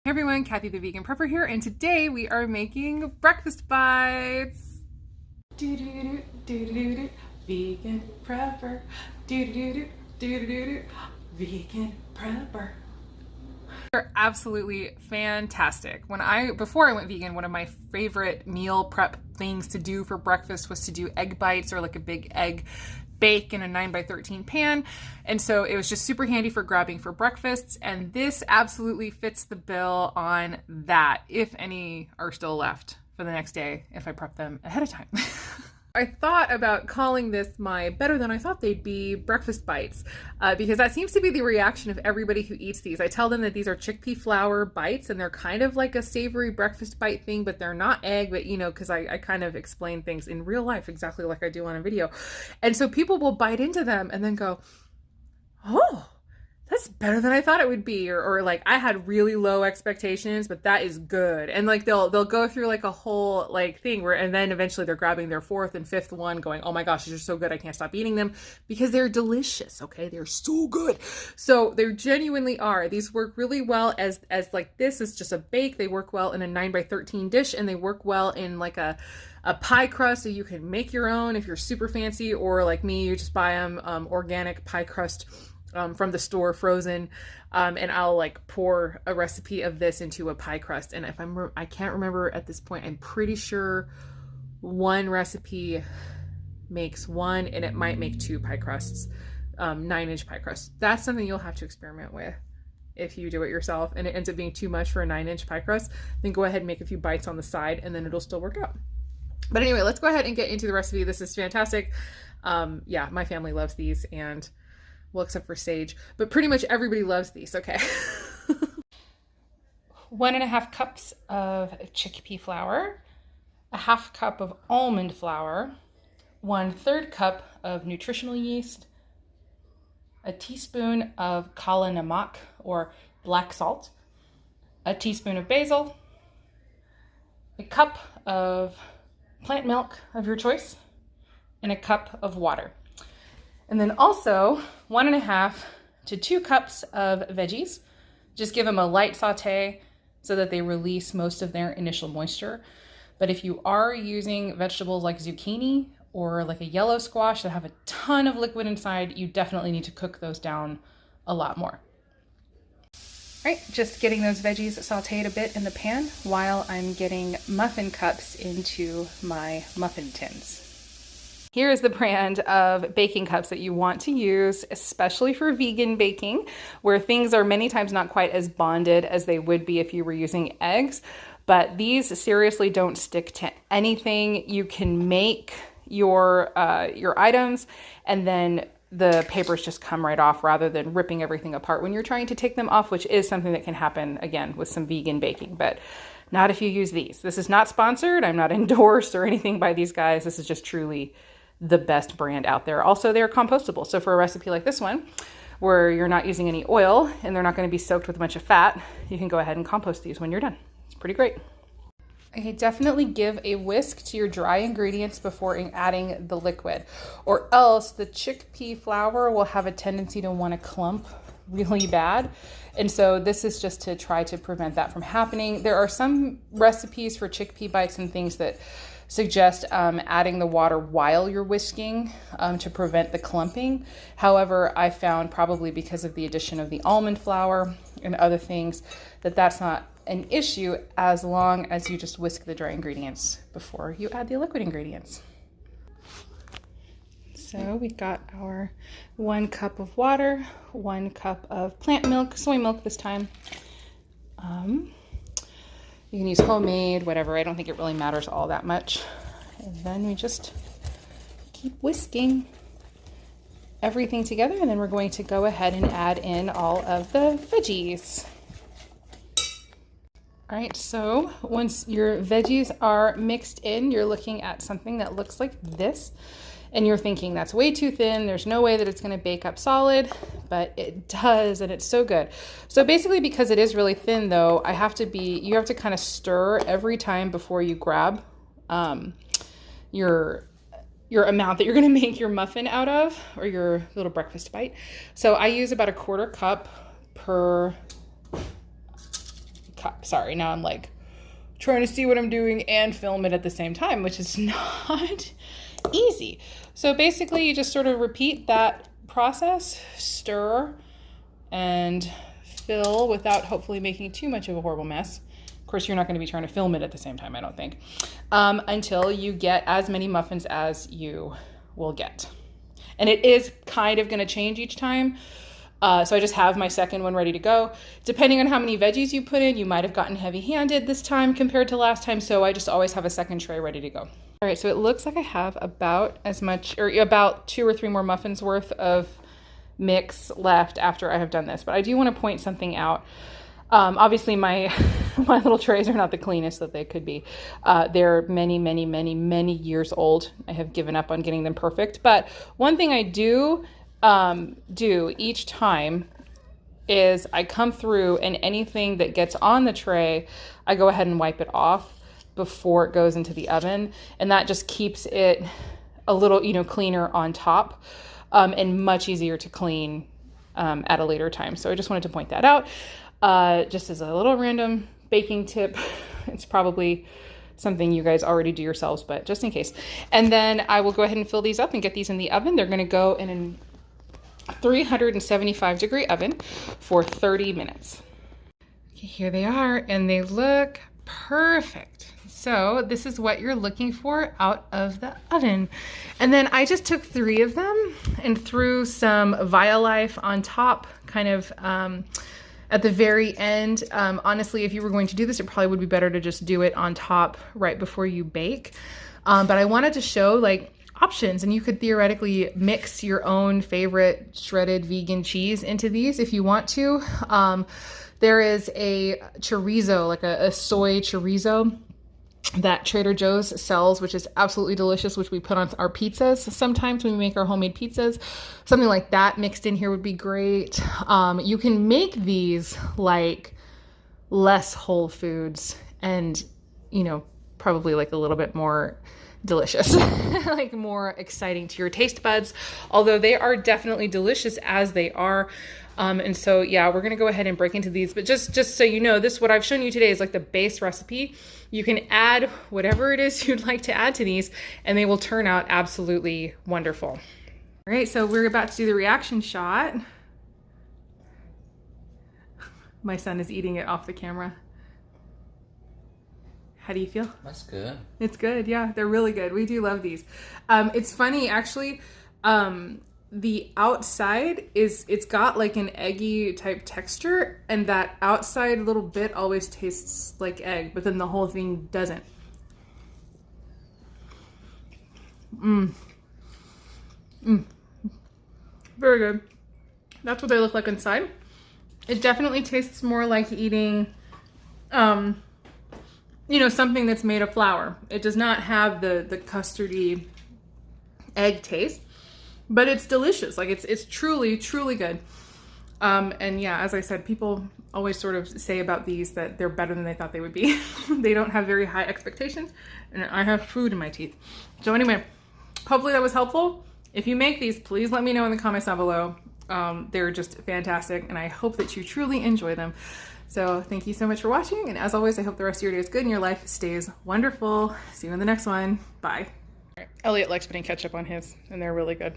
Hey everyone, Kathy the Vegan Prepper here, and today we are making breakfast bites. Do-do-do-do-do-do-do. Vegan prepper. Do-do-do-do-do-do-do. Vegan prepper. They're absolutely fantastic. Before I went vegan, one of my favorite meal prep things to do for breakfast was to do egg bites or like a big egg bake in a 9x13 pan. And so it was just super handy for grabbing for breakfasts. And this absolutely fits the bill on that, if any are still left for the next day, if I prep them ahead of time. I thought about calling this my better than I thought they'd be breakfast bites because that seems to be the reaction of everybody who eats these. I tell them that these are chickpea flour bites and they're kind of like a savory breakfast bite thing, but they're not egg, but because I kind of explain things in real life exactly like I do on a video. And so people will bite into them and then go, oh, that's better than I thought it would be. Or like, I had really low expectations, but that is good. And like, they'll go through like a whole like thing and then eventually they're grabbing their fourth and fifth one going, oh my gosh, these are so good. I can't stop eating them because they're delicious. Okay. They're so good. So they genuinely are. These work really well as like, this is just a bake. They work well in a 9x13 dish and they work well in like a pie crust, so you can make your own if you're super fancy, or like me, you just buy them organic pie crust from the store frozen, and I'll like pour a recipe of this into a pie crust. And if I can't remember at this point, I'm pretty sure one recipe makes one and it might make two pie crusts, 9-inch pie crusts. That's something you'll have to experiment with if you do it yourself and it ends up being too much for a 9-inch pie crust. Then go ahead and make a few bites on the side and then it'll still work out. But anyway, let's go ahead and get into the recipe. This is fantastic. Yeah, my family loves these, and well, except for Sage, but pretty much everybody loves these. Okay. 1.5 cups of chickpea flour, 1/2 cup of almond flour, 1/3 cup of nutritional yeast, a teaspoon of kala namak or black salt, a teaspoon of basil, a cup of plant milk of your choice, and a cup of water. And then also 1.5 to 2 cups of veggies. Just give them a light saute so that they release most of their initial moisture. But if you are using vegetables like zucchini or like a yellow squash that have a ton of liquid inside, you definitely need to cook those down a lot more. All right, just getting those veggies sauteed a bit in the pan while I'm getting muffin cups into my muffin tins. Here is the brand of baking cups that you want to use, especially for vegan baking, where things are many times not quite as bonded as they would be if you were using eggs. But these seriously don't stick to anything. You can make your items and then the papers just come right off rather than ripping everything apart when you're trying to take them off, which is something that can happen again with some vegan baking, but not if you use these. This is not sponsored. I'm not endorsed or anything by these guys. This is just truly the best brand out there. Also, they're compostable. So for a recipe like this one, where you're not using any oil and they're not going to be soaked with a bunch of fat, you can go ahead and compost these when you're done. It's pretty great. Okay, definitely give a whisk to your dry ingredients before adding the liquid, or else the chickpea flour will have a tendency to want to clump really bad. And so this is just to try to prevent that from happening. There are some recipes for chickpea bites and things that suggest adding the water while you're whisking to prevent the clumping. However, I found, probably because of the addition of the almond flour and other things, that that's not an issue as long as you just whisk the dry ingredients before you add the liquid ingredients. So we got our 1 cup of water, 1 cup of plant milk, soy milk this time. You can use homemade, whatever. I don't think it really matters all that much. And then we just keep whisking everything together, and then we're going to go ahead and add in all of the veggies. All right, so once your veggies are mixed in, you're looking at something that looks like this. And you're thinking that's way too thin. There's no way that it's going to bake up solid, but it does, and it's so good. So basically, because it is really thin though, you have to kind of stir every time before you grab your amount that you're going to make your muffin out of, or your little breakfast bite. So I use about 1/4 cup per cup. Sorry, now I'm like trying to see what I'm doing and film it at the same time, which is not easy. So basically you just sort of repeat that process, stir and fill without hopefully making too much of a horrible mess. Of course, you're not going to be trying to film it at the same time, I don't think, until you get as many muffins as you will get. And it is kind of going to change each time. So I just have my second one ready to go. Depending on how many veggies you put in, you might have gotten heavy-handed this time compared to last time. So I just always have a second tray ready to go. All right, so it looks like I have about as much, or about 2 or 3 more muffins worth of mix left after I have done this. But I do want to point something out. Obviously my little trays are not the cleanest that they could be. They're many years old. I have given up on getting them perfect. But one thing I do each time is I come through, and anything that gets on the tray, I go ahead and wipe it off before it goes into the oven. And that just keeps it a little, cleaner on top, and much easier to clean at a later time. So I just wanted to point that out. Just as a little random baking tip. It's probably something you guys already do yourselves, but just in case. And then I will go ahead and fill these up and get these in the oven. They're going to go in a 375-degree oven for 30 minutes. Okay, here they are, and they look perfect. So this is what you're looking for out of the oven. And then I just took 3 of them and threw some Violife on top, kind of at the very end. Honestly, if you were going to do this, it probably would be better to just do it on top right before you bake. But I wanted to show like options, and you could theoretically mix your own favorite shredded vegan cheese into these if you want to. There is a chorizo, like a soy chorizo that Trader Joe's sells, which is absolutely delicious, which we put on our pizzas sometimes when we make our homemade pizzas. Something like that mixed in here would be great. You can make these like less whole foods and, probably like a little bit more delicious, like more exciting to your taste buds, although they are definitely delicious as they are. And so, yeah, we're going to go ahead and break into these, but just so you know, what I've shown you today is like the base recipe. You can add whatever it is you'd like to add to these, and they will turn out absolutely wonderful. All right, so we're about to do the reaction shot. My son is eating it off the camera. How do you feel? That's good. It's good, yeah. They're really good. We do love these. It's funny, actually. The outside it's got like an eggy type texture, and that outside little bit always tastes like egg, but then the whole thing doesn't. Very good. That's what they look like inside. It definitely tastes more like eating something that's made of flour. It does not have the custardy egg taste, but it's delicious. Like it's truly good. And yeah, as I said, people always sort of say about these that they're better than they thought they would be. They don't have very high expectations, and I have food in my teeth. So anyway, hopefully that was helpful. If you make these, please let me know in the comments down below. They're just fantastic, and I hope that you truly enjoy them. So thank you so much for watching, and as always, I hope the rest of your day is good and your life stays wonderful. See you in the next one. Bye. Elliot likes putting ketchup on his, and they're really good.